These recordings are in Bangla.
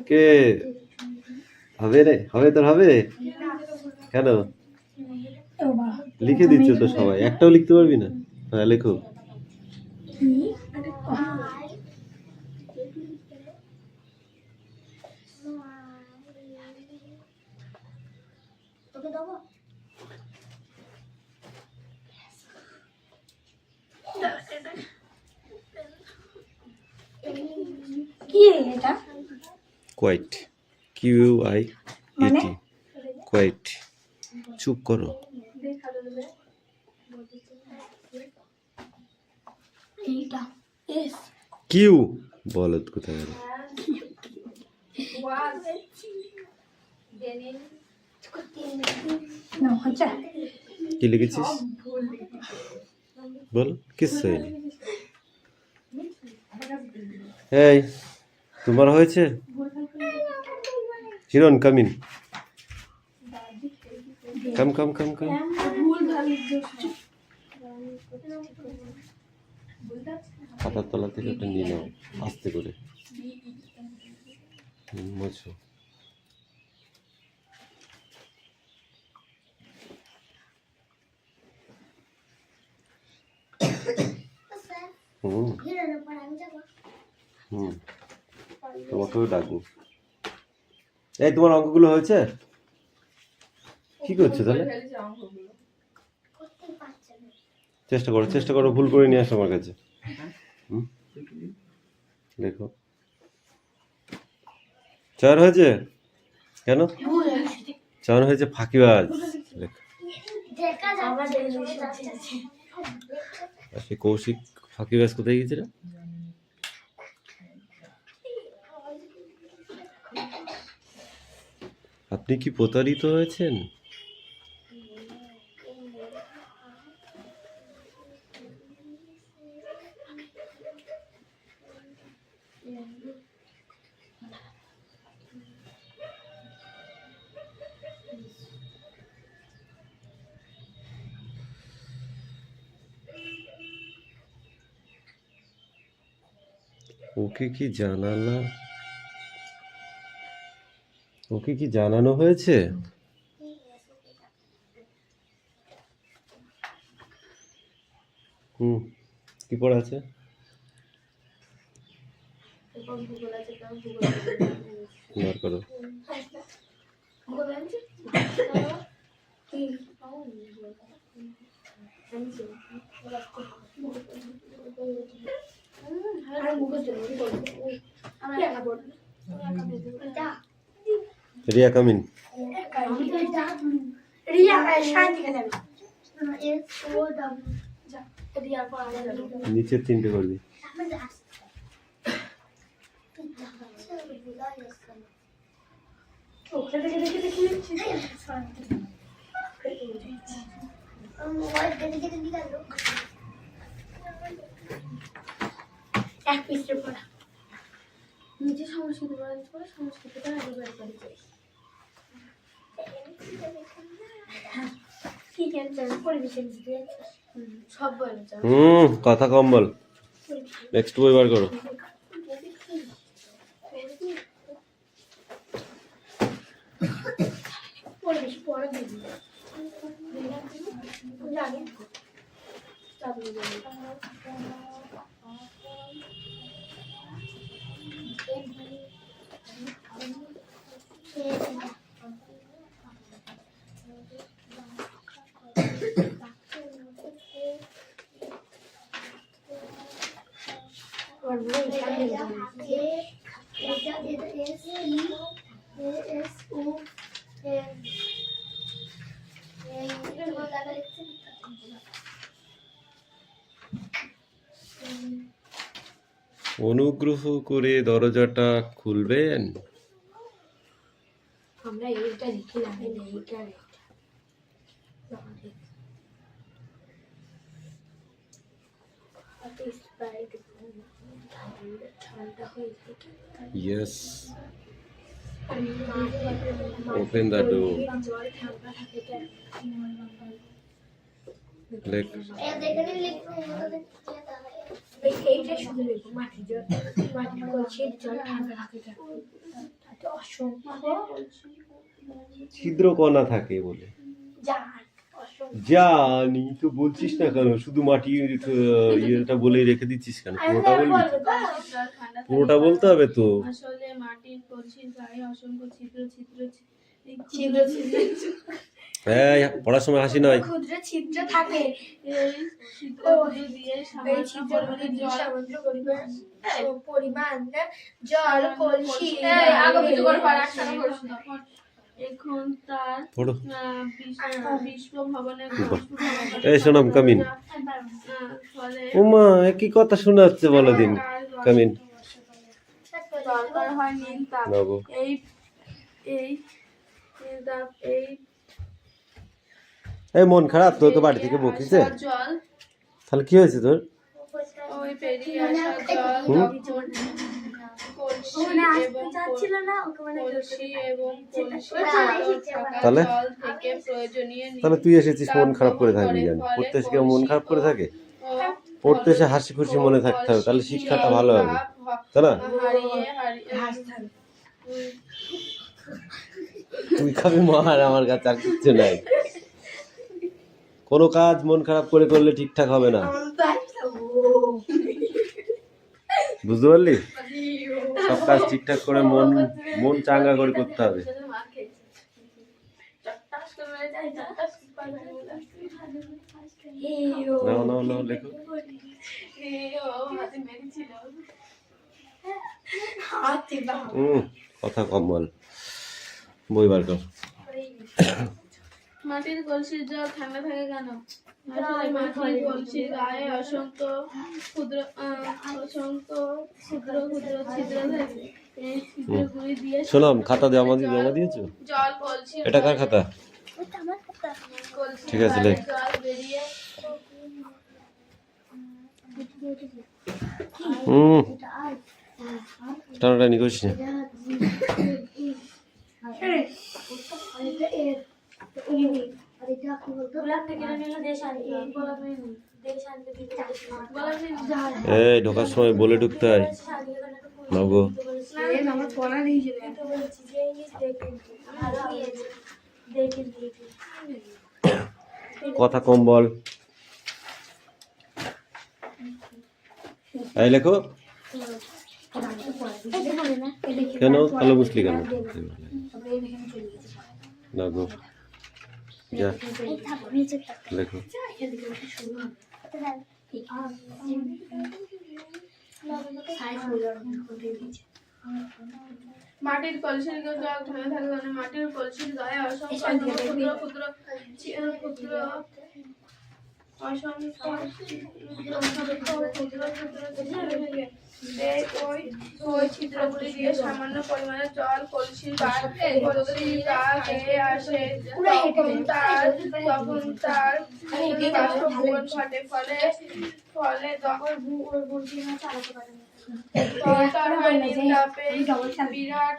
কে হবে রে? হবে তোর হবে? কেন লিখে দিচ্ছ তো সবাই, একটাও লিখতে পারবি না? হ্যাঁ লেখো। Quiet, QUIET, quiet. চুপ করো। কিউ বলত কোথায় গেল? কি লিখেছিস বল? কিচ্ছু হয়নি। এই তোমার হয়েছে? হিরণ কামিন, কাম কাম কাম কাম। খাতার তলা থেকে একটা নিয়ে নাও আস্তে করে, মোছো। তোমাকেও ডাকবো। এই তোমার অঙ্কগুলো হয়েছে? কি করছো তাহলে? চেষ্টা করো ভুল করে নিয়ে আসো আমার কাছে। দেখো 4 হয়েছে কেন? 4 হয়েছে ফাঁকিবাজ। সে কৌশিক ফাঁকিবাজ কোথায় গেছিল? আপনি কি প্রতারিত হয়েছেন? ওকে কি জানানো হয়েছে? কি পড়া আছে? বার করো। রিয়া কামিন। নিচে 3টে করবি। এক পৃষ্ঠে পড়া নিচে সংস্কৃত পড়া সংস্কৃতটা একেবারে করে ঠিক আছে পরিবেশন সব বলে কথা কম বল। নেক্সট বই বার করো। পরিবেশ পড়া দিবি জানি অনুগ্রহ করে দরজাটা খুলবেন। আমরা এইটা লিখলাম এইটা Yes. Open the door. Click. এইটা শুধু লিখবো মাটি করছে জল ঠান্ডা রাখে অসংখ্য ছিদ্র কণা থাকে বলে জান অসংখ্য জানি তো বলছিস না কেন, শুধু মাটির ইয়েটা বলেই রেখে দিচ্ছিস কেন? পুরোটা বলবি তো? পুরোটা বলতে হবে তো। আসলে মাটির কলসির গায়ে অসংখ্য ছিদ্র ছিদ্র ছিদ্র ছিদ্র এই পড়ার সময় হাসি নয়। ক্ষুদ্র ছিদ্র থাকে এই ছিদ্রগুলো দিয়ে এই সামান্য ছিদ্রগুলি দিয়ে জল সামান্য পরিমাণ জল কলসি আগে কিছু করে পার একসাথে করিস না। এখন তার পড়ো। বিশ্ব ভবনে এই সোনাম কামিন। ফলে ওমা কি কথা শোনাচ্ছে বলো দিন। কামিন। দরকার হয় নীল তাপ। নগো। এই এই নীল তাপ এই এই মন খারাপ, তোকে বাড়ি থেকে বকিছে? আসা জল তাহলে কি হয়েছে তোর? ওই পেরিয়ে আসা জল কলসি এবং তাহলে? জল থেকে প্রয়োজনীয় তাহলে তুই এসেছিস মন খারাপ করে থাকবি কেন? পড়তে এসে কেউ মন খারাপ করে থাকে? পড়তে এসে হাসি খুশি মনে থাকতে হবে, তাহলে শিক্ষাটা ভালো হবে, তাই না? তুই খাবি মার, আমার কাছে আর কিচ্ছু নাই। কোনো কাজ মন খারাপ করে করলে ঠিকঠাক হবে না, বুঝতে পারলি? সব কাজ ঠিকঠাক করে মন চাঙ্গা করে করতে হবে। নাও নাও নাও লেখো। কথা কম বল, বই বার কর। মাটির কলসির জল ঠান্ডা থাকে কেন? আসলে মাটির কলসির গায়ে অসংখ্য ক্ষুদ্র ছিদ্র থাকে। এই ছিদ্রগুলি দিয়ে শোনাম, খাতা জমা দিয়েছো? জল কলসির এটা কার খাতা? কলসির ঠিক আছে, লেখ। জল বেরিয়ে টানাটানি করিস না। এই ঢোকার সময় বলে ঢুকতে হয়। নগো। কথা কম বল। এই লেখো। কেন কালো মুসলি কেন? নগো যা লেখো। মাটির কলসির জল ঠান্ডা থাকে কেন? মাটির কলসির গায়ে অসংখ্য ক্ষুদ্র ওই ছিদ্রগুলি দিয়ে সামান্য পরিমাণে জল কলসির গায়ে আসে, তখন তার বাষ্পীভবন ঘটে, ফলে দরকার হয় নীল তাপে বিরাট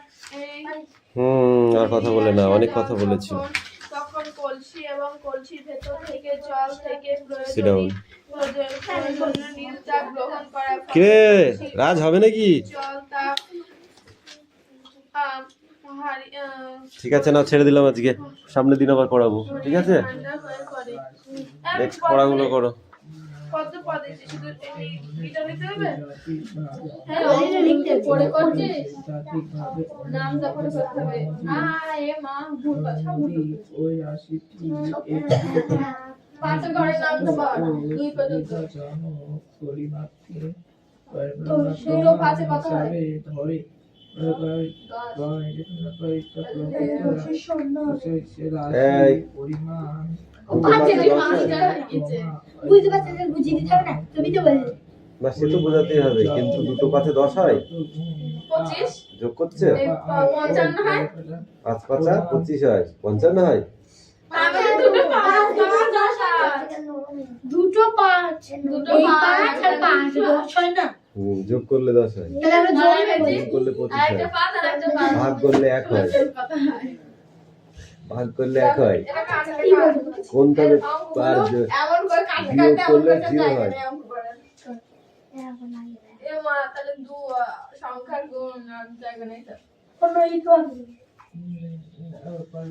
আর কথা বলে না, অনেক কথা বলেছি। তখন কলসি এবং কলসির ভেতর থেকে জল থেকে Sit down. প্রয়োজনীয় নীল তাপ গ্রহণ করা কে রাজ হবে নাকি? জল তাপ ঠিক আছে, না ছেড়ে দিলাম আজকে, সামনের দিন আবার পড়াবো, ঠিক আছে? ঠান্ডা হয়ে পড়ে। নেক্সট পড়াগুলো করো। কত পদ আছে? শুধু এটা লিখতে হবে? হ্যাঁ, লিখতে পড়ে করছিস? নাম দা পড়ে করতে হবে। এ মা ভুল কথা বলি। ওই 80টি পাঁচ ঘরে নাম তো বল। দুই পর্যন্ত দুটো পাঁচে কত হয়? ধরে এই বুঝতে পারছেন, বুঝিয়ে দিতে হবে না, তুমি তো বললে না, সে তো বোঝাতেই হবে, কিন্তু দুটো পাঁচে 10 হয়, 25 যোগ করছে 55 হয়, 5 পাঁচা 25 হয়, 55 হয়। দুটো পাঁচ 10 হয়, দুটো পাঁচ আর পাঁচ 10 হয় না, যোগ করলে 10 হয়, তাহলে আমরা যোগ করলে 25 হয়, ভাগ করলে 1 হয়, ভাগ করলে 1 হয়, কোনটা পার এমন করে কাটতে বিয়োগ কাটতে করলে এমন 0 হয়। এ মা তাহলে সংখ্যার গুণ আর জায়গা নেই তো।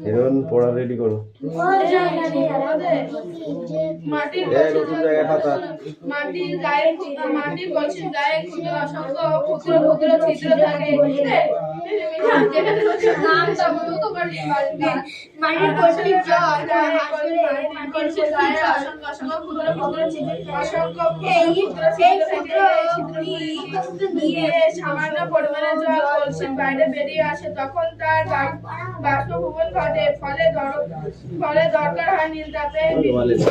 এখন পড়া রেডি করো। মাটির নতুন জায়গায় খাতা। মাটির গায়ে মাটির কলসির গায়ে ক্ষুদ্র অসংখ্য ক্ষুদ্র ক্ষুদ্র ছিদ্র থাকে। নামটা বলো তো মাটির কলসির জল কলসির গায়ে অসংখ্য অসংখ্য ক্ষুদ্র ক্ষুদ্র অসংখ্য ছিদ্র দিয়ে সামান্য পরিমাণে জল কলসির বাইরে বেরিয়ে আসে, তখন তার বাষ্পভবন ঘটে। ফলে দরকার হয় নীল তাপে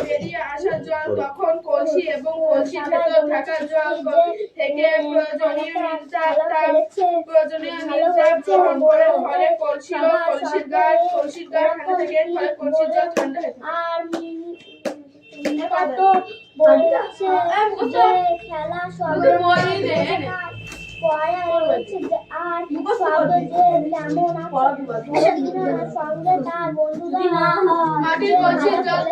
বেরিয়ে আসা জল তখন কলসি এবং কলসির ভেতর থাকা জল থেকে প্রয়োজনীয় নীল চাপ গ্রহণ করে। ফলে কলসির গায়ে ঠান্ডা থাকে, ফলে কলসির জল ঠান্ডা হয়। আর তো বলেছে যে খেলা সব পড়া হচ্ছে আর সব যে তেমন সঙ্গে তার বন্ধুরা মাটির কলসির জল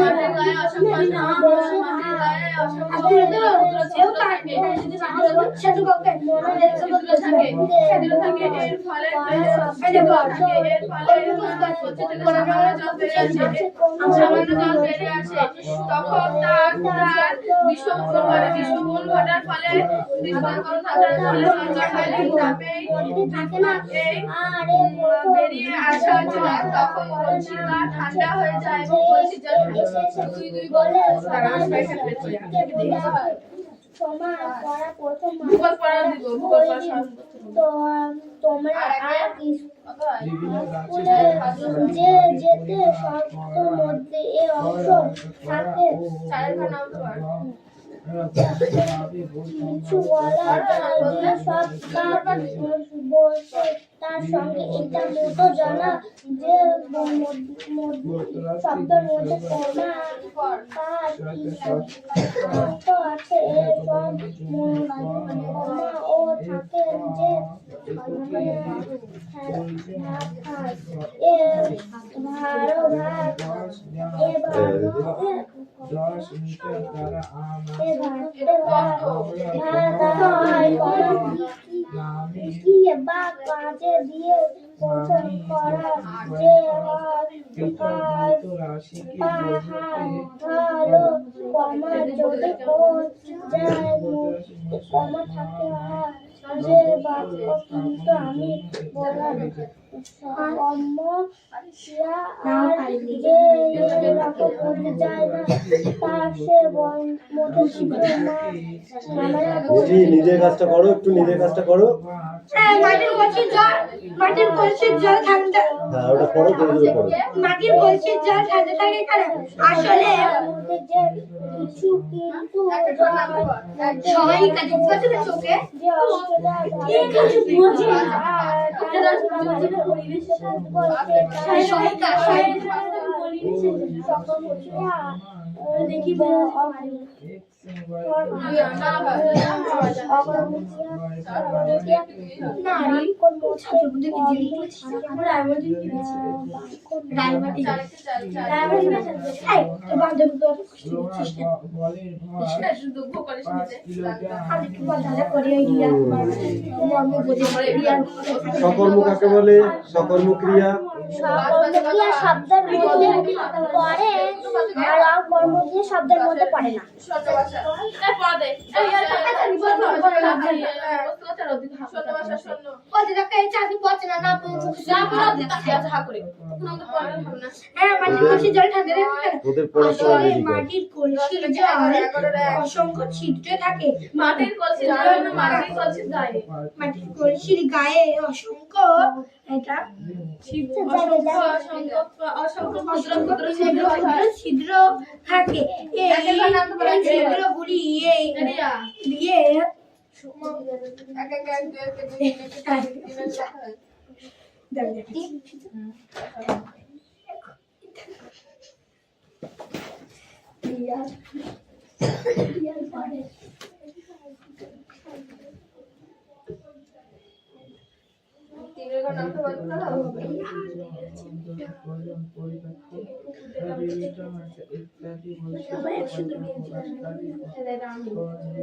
মাটির গায়ে অসংখ্য তখন তার বিস্ফোরণ ঘটার ফলে বেরিয়ে আসা জল তখন কলসির গা ঠান্ডা হয়ে যায় এবং কলসির জল তোমরা যে যেতে শব্দ মধ্যে এ অংশ থাকে কিছু বলা যায় যে সব বলছে তার সঙ্গে এটা মতো জানা যে শব্দের মধ্যে আছে এসব ও থাকে যে বা কাজে দিয়ে পোষণ করা যে ভালো কমা যদি কমা থাকে যে বাক্য কিন্তু আমি বললাম নিজের কাজটা করো, একটু নিজের কাজটা করো। মাটির কলসির জল ঠান্ডা, ওটা করো, মাটির কলসির জল ঠান্ডা থাকে আসলে কিছু কিন্তু সবাই কাজ করছে না চোখে দেখি সকর্ম কাকে বলে? সকর্ম ক্রিয়া শব্দের মধ্যে পড়ে আর কর্মক্রিয়া শব্দের মধ্যে পড়ে না। মাটির কলসির জল অসংখ্য ছিদ্রে থাকে, মাটির কলসির গায়ে অসংখ্য ছিদ্র থাকে। এই ছিদ্রগুলি দিয়ে তিনের ঘর নামতে পারবো না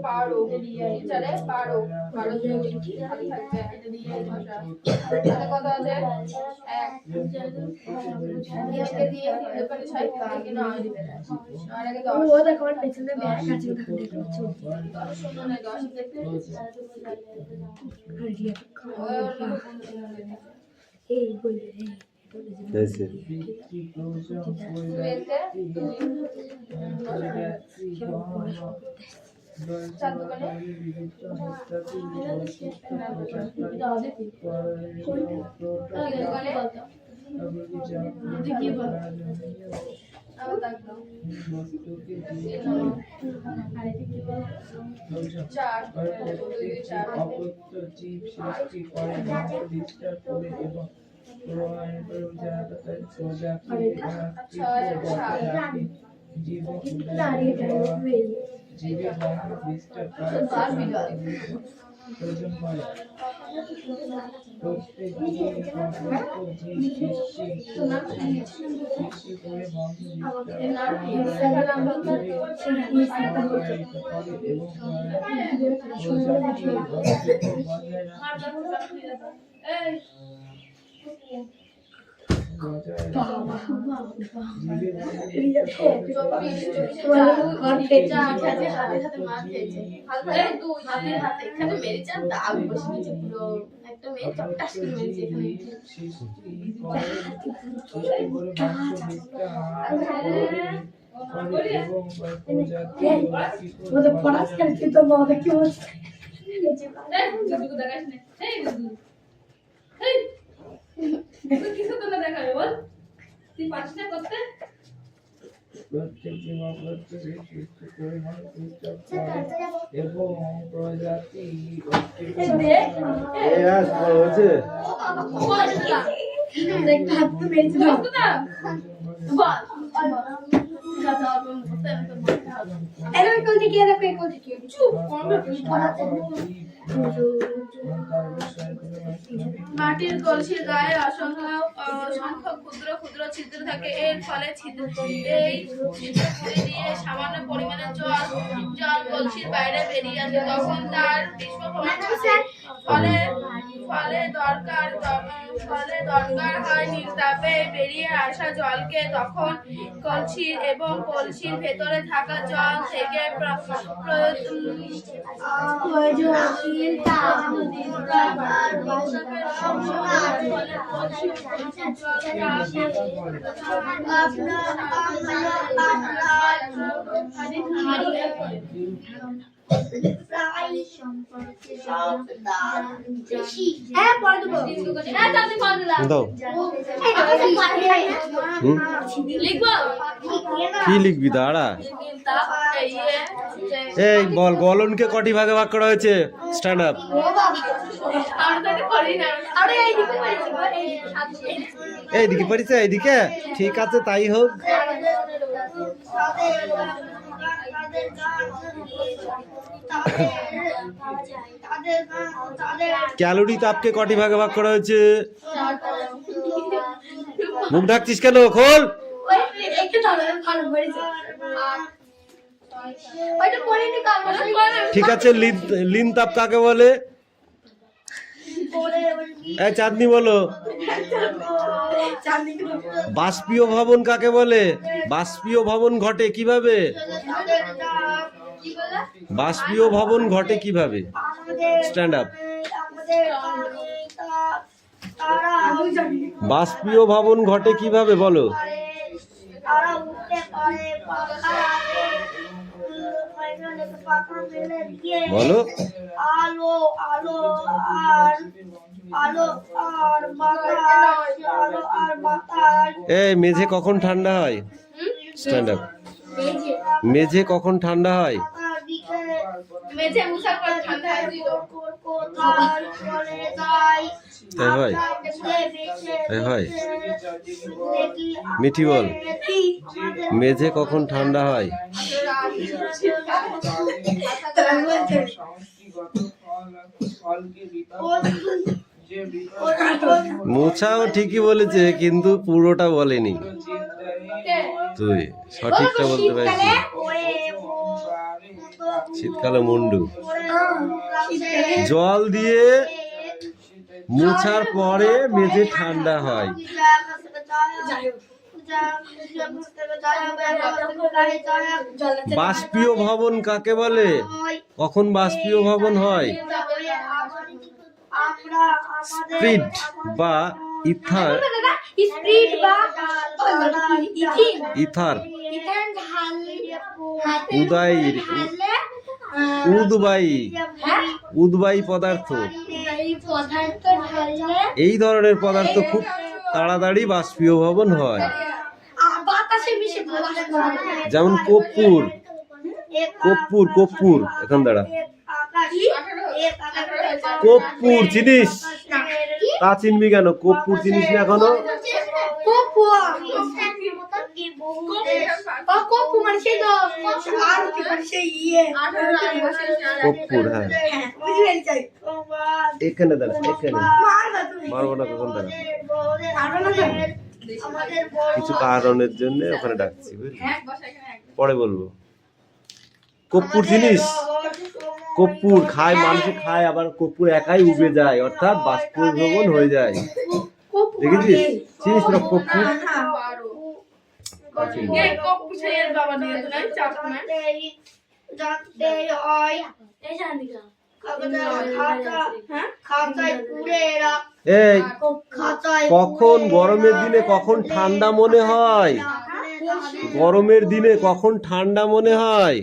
পারো চলে পারো পারো খালি থাকবে এটা দিয়ে ভাষা তাতে কত আছে এক দিয়ে দিয়ে দোকানে ছয় থেকে নয় আর আগে 10 ও দেখো পেছনে ব্যাগ আছে ওটা দেখো শোনো না 10 দেখতে এই বলে হয়েছে চার দোকানে চার জীব সৃষ্টি করে বিস্তার করে এবং জীবের বংশ বিস্তার প্রয়োজন হয় প্রত্যেক জীব সৃষ্টি করে বংশ বিস্তার এবং এবং প্রজাতি হয়েছে মাটির কলসির গায়ে অসংখ্য ক্ষুদ্র ক্ষুদ্র ছিদ্র থাকে এর ফলে এই ছিদ্রগুলি দিয়ে সামান্য পরিমাণে জল কলসির বাইরে বেরিয়ে আসে তখন তার বিস্ফোরণ ফলে দরকার হয় নিস্তাপে বেরিয়ে আসা জলকে তখন কলসির এবং কলসির ভেতরে থাকা জল থেকে প্রয়োজনশীল তাপ কি লিখবি দাঁড়া এই বল গলনকে কটি ভাগে ভাগ করা হয়েছে স্ট্যান্ড আপ এইদিকে পারিস এইদিকে ঠিক আছে তাই হোক ক্যালোরি তাপকে কটি ভাগে ভাগ করা হয়েছে মুখ ঢাকছিস কেন খোল ঠিক আছে লিন তাপ কাকে বলে চাঁদনি বলো বাষ্পীয় ভবন কাকে বলে বাষ্পীয় ভবন ঘটে কিভাবে বাষ্পীয় ভবন ঘটে কিভাবে স্ট্যান্ড আপ বাষ্পীয় ভবন ঘটে কিভাবে বলো বলো আলো আলো আর আলো আর বাতাস আলো আর বাতাস এই মেঝে কখন ঠান্ডা হয় স্ট্যান্ড আপ মেঝে কখন ঠান্ডা হয় মেঝে মুসা করে ঠান্ডা হয় তাই হয় তাই হয় মিঠি বল মেঝে কখন ঠান্ডা হয় ফলকে মোছাও ঠিকই বলেছে, কিন্তু পুরোটা বলেনি। তুই সঠিকটা বলতে পারছিস। শীতকালে মুন্ডু জল দিয়ে মোছার পরে মেঝে ঠান্ডা হয়। বাষ্পীয় ভবন কাকে বলে? কখন বাষ্পীয় ভবন হয়? স্পিড বা ইথার স্পিড বা ইথার ইথান ঢাললে উদয় উদবায়ী উদবায়ী পদার্থ, এই পদার্থ ঢাললে এই ধরনের পদার্থ খুব তাড়াতাড়ি বাষ্পীয় ভবন হয়। বাতাসে মিশে প্রকাশ করে। যেমন কর্পূর কর্পূর কর্পূর এখন দাঁড়া কর্পূর চিনিস? তা চিনবি কেন? কর্পূর চিনিস না এখনো? কর্পূর, হ্যাঁ এখানে দাঁড়া, এখানে মারবো না কখন দাঁড়া, কিছু কারণের জন্য ওখানে ডাকছি, বুঝলি? পরে বলবো। কর্পূর চিনিস? কর্পূর খায়, মানুষে খায়, আবার কর্পূর একাই উবে যায়, অর্থাৎ বাষ্পীভবন হয়ে যায়। দেখেছিস? চিনিস না কর্পূর? এই কখন গরমের দিনে কখন ঠান্ডা মনে হয়? গরমের দিনে কখন ঠান্ডা মনে হয়?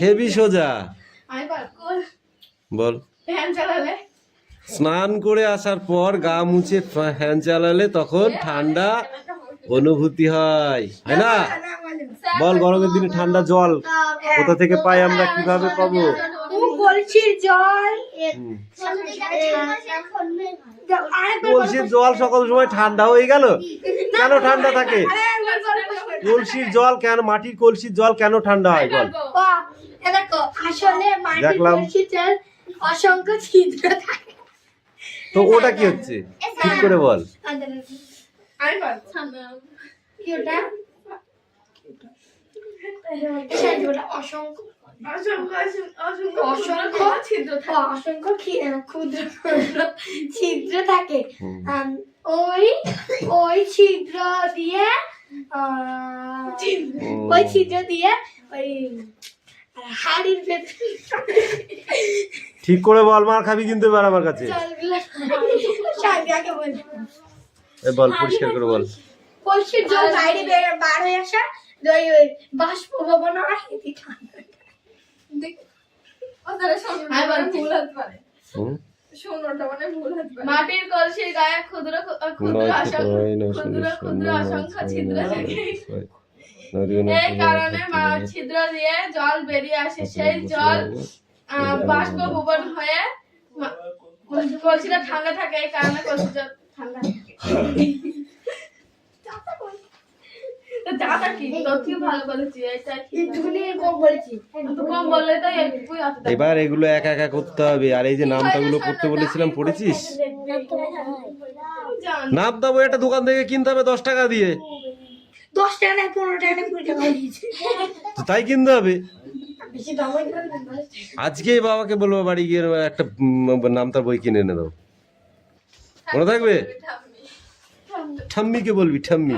হেভি সোজা বল। স্নান করে আসার পর গা মুছে ফ্যান চালালে তখন ঠান্ডা অনুভূতি হয়, তাই না? বল, গরমের দিনে ঠান্ডা জল কোথা থেকে পাই আমরা, কিভাবে পাবো? কলসির জল, কলসির জল সকল সময় ঠান্ডা হয়ে গেল? কেন ঠান্ডা থাকে? কলসির জল কেন, মাটির কলসির জল কেন ঠান্ডা হয় বল? দেখো আসলে মাটির দেখলাম। কলসির জল অসংখ্য ছিদ্র থাকে। তো ওটা কি হচ্ছে ঠিক করে বল। কি ওটা? অসংখ্য ক্ষুদ্র ছিদ্র থাকে। ওই ছিদ্র দিয়ে ওই হাড়ির ভেতরে ঠিক করে বল, মার খাবি কিন্তু এবার আমার কাছে। বল, পরিষ্কার করে বল। কলসির জল বাইরে বার হয়ে আসা, বাষ্পভবন হয়। মাটির কলসির গায়ে ক্ষুদ্র ক্ষুদ্র অসংখ্য ছিদ্র থাকে। এই কারণে ছিদ্র দিয়ে জল বেরিয়ে আসে, সেই জল বাষ্পভবন হয়ে কলসিটা ঠান্ডা থাকে। এই কারণে কলসির জল ঠান্ডা থাকে। দাদা কি তুই ভালো বলেছিস, এটা একটুখানি কম বলেছি, কম বললে তো এইটুকুই আছে। এবার এগুলো একা একা করতে হবে। আর এই যে নামটাগুলো পড়তে বলেছিলাম, পড়েছিস? নাম দাবো একটা দোকান থেকে কিনতে হবে 10 টাকা দিয়ে। 10 টাকা না 15 টাকা না 20 টাকা দিয়েছে, তো তাই কিনতে হবে। বেশি দাম হয় না। আজকেই বাবাকে বলবো বাড়ি গিয়ে একটা নামতার বই কিনে এনে দাও, মনে থাকবে? ঠাম্মিকে বলবি, ঠাম্মি।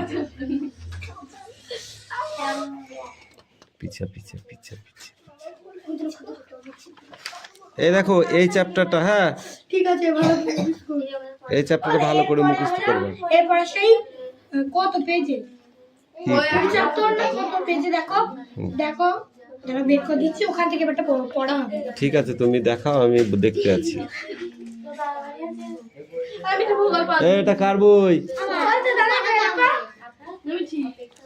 পিছা পিছা পিছা পিছা। এই দেখো এই চ্যাপ্টারটা, হ্যাঁ ঠিক আছে, ভালো এই চ্যাপ্টারটা ভালো করে মুখস্থ করবে। এরপরে সেই কত পেজে চ্যাপ্টার না কত পেজে দেখো দেখো যারা বের করে দিচ্ছি ওখান থেকে একটা পড়া হবে। ঠিক আছে, তুমি দেখাও, আমি দেখতে আছি। আমি তো ভূগোল পারি। এটা কার বই?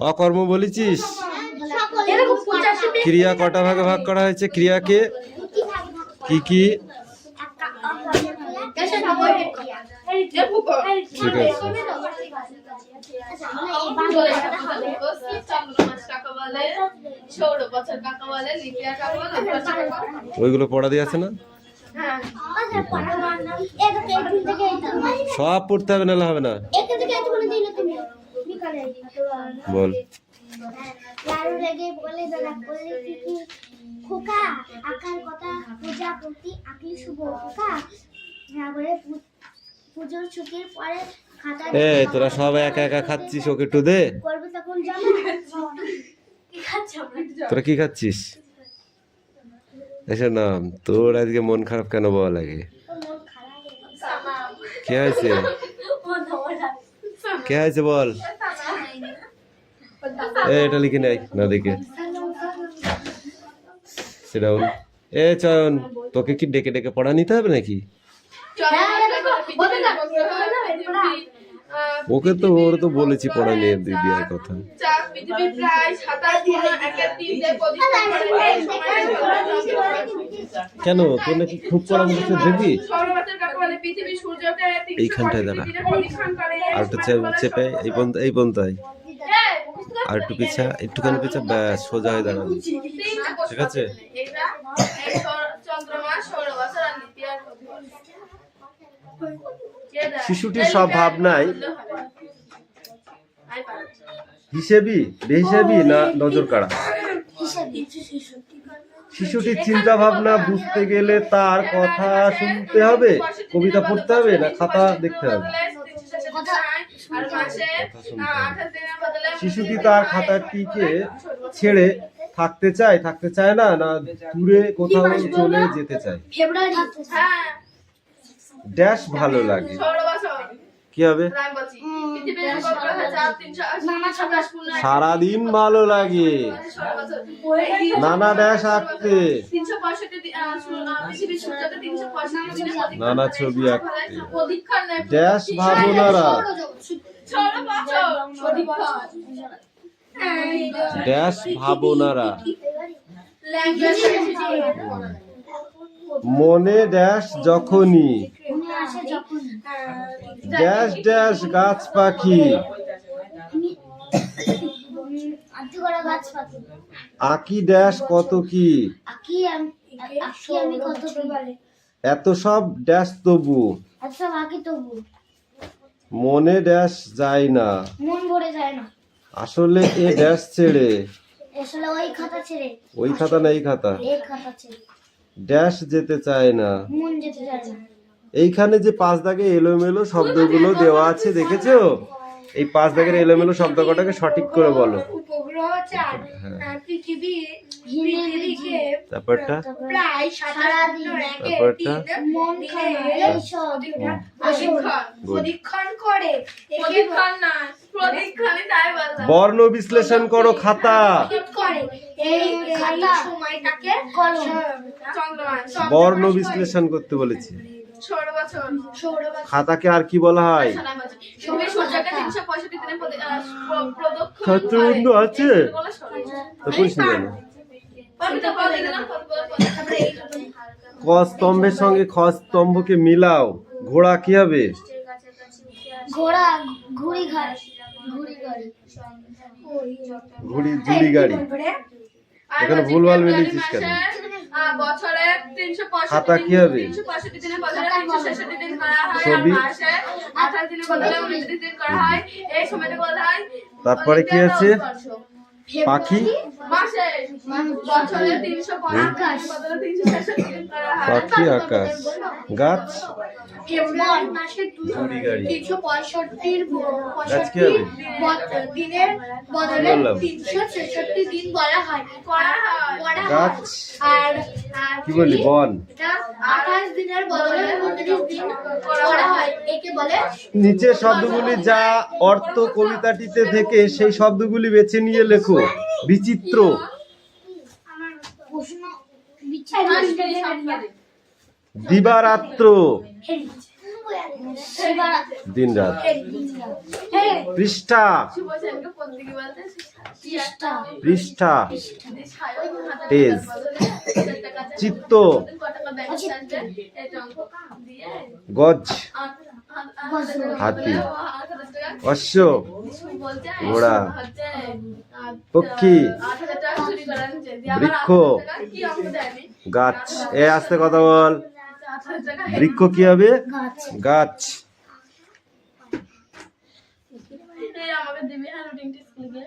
অকর্ম বলেছিস? এরকম 85 পেজ ক্রিয়া কটা ভাগে ভাগ করা হয়েছে? ক্রিয়াকে কি কি? এসে না বই ঠিক আছে। চন্দ্র মাস কাকা বলে, সৌর বছর কাকা বলে, লিপিয়া কাকা বলে, অগ্রহায়ণ কাকা বলে। ওইগুলো পড়া দিয়ে আছে না? হ্যাঁ সব পড়তে হবে, নাহলে হবে না। বল। লালু রেগে বলে দাদা বলে কি খোকা আকার কথা প্রজাপতি আকি শুভ খোকা না বলে পুজোর ছুটির পরে খাতা তোরা সব একা একা খাচ্ছিস, ওকে একটু দে। করবে তখন জানো কি খাচ্ছ তোরা কি খাচ্ছিস? এসে নাম তোর আজকে মন খারাপ কেন বল লাগে? কে হয়েছে? কে হয়েছে বল? এটা লিখে নাই না দেখে সেটা চয়ন, তোকে কি ডেকে ডেকে পড়া নিতে হবে নাকি? ওকে তো ওর তো বলেছি পড়া নিয়ে দিদি আর কথা। পৃথিবীর প্রায় 27 কেন তোর নাকি খুব পড়া বলছে দেখবি? পৃথিবীর সূর্যকে এইখানটায় দাঁড়া, আর একটু চেপে এই পন্থায় আর একটু পিছা, একটুখানি পিছা, ব্যাস সোজা হয়ে দাঁড়াবে, ঠিক আছে? শিশুটির সব ভাবনাই হিসেবি বেহিসেবি না নজর কাড়া। শিশুটির চিন্তা ভাবনা বুঝতে গেলে তার কথা শুনতে হবে, কবিতা পড়তে হবে না খাতা দেখতে হবে? শিশুটি তার খাতাটিকে ছেড়ে থাকতে চায় না, না দূরে কোথাও চলে যেতে চায়? ড্যাশ ভালো লাগে, কি হবে? সারাদিন ভালো লাগে নানা ড্যাশ আঁকতে, নানা ছবি আঁকতে। ড্যাশ ভাবনারা ড্যাশ ভাবনারা মনে ড্যাশ যখনই ড্যাশ ড্যাশ গাছ পাখি আঁকি ড্যাশ কত কি এত সব ড্যাশ তবু মনে ড্যাশ যায় না, মন ভরে যায় না আসলে এ ড্যাশ ছেড়ে আসলে ওই খাতা ছেড়ে ওই খাতা না এই খাতা এই খাতা ছেড়ে ড্যাশ যেতে চায় না। মন যেতে চায় না। এইখানে যে 5 দাগে এলোমেলো শব্দগুলো দেওয়া আছে দেখেছো? এই 5 দাগের এলোমেলো শব্দ কটাকে সঠিক করে বলো। উপগ্রহ চাঁদ পৃথিবী পৃথিবীকে তারপরটা প্রায় সারাদিন তারপরটা মন খারাপ এইসব প্রদীক্ষণ করে বর্ণ বিশ্লেষণ করো খাতা। করে এই সময়টাকে বর্ণ বিশ্লেষণ করতে বলেছি। খাতাকে আর কি বলা হয়? ছাত্র বন্ধু আছে তো পড়িস না কেন? ক স্তম্ভের সঙ্গে খ স্তম্ভকে মিলাও, ঘোড়া কি হবে? ঘোড়া ঘুড়ি গাড়ি ঘুড়ি ঝুড়ি গাড়ি। এখানে ভুলভাল মিলিয়েছিস কেন? বছরে 365 খাতা কি হবে? 365 দিনের বদলে 366 দিন করা হয়, আর ছবি মাসে 28 দিনের বদলে 29 দিন করা হয়। এই সময়টা বলা হয়। তারপরে কি আছে? পাখি মাসে বছরে 365 দিনের বদলে 366 দিন করা হয়। পাখি আকাশ গাছ ফেব্রুয়ারি মাসে ঝুড়ি গাড়ি 365 গাছ কি হবে? দিনের বদলে বললাম। 366 দিন বলা হয় গাছ আর কি বলি বন। 28 দিনের বদলে 29 দিন করা হয়, একে বলে নিচে শব্দগুলি যা অর্থ কবিতাটিতে থেকে সেই শব্দগুলি বেছে নিয়ে লেখো। বিচিত্র প্রশ্ন দিবারাত্র দিন রাত। পৃষ্ঠা পৃষ্ঠা পেজ। চিত্ত গজ হাতি। অশ্ব, বলছে ঘোড়া, হচ্ছে পক্ষী, 8,000 টাকা চুরি করে আনছে, দিয়ে আবার বৃক্ষ, 8,000 টাকা কি অঙ্ক দেয়নি, গাছ। এ আস্তে কথা বল। 8,000 টাকা বৃক্ষ কি হবে? গাছ। গাছ। এই আমাকে দিবি হ্যাঁ রুটিন টিস্ক লিখে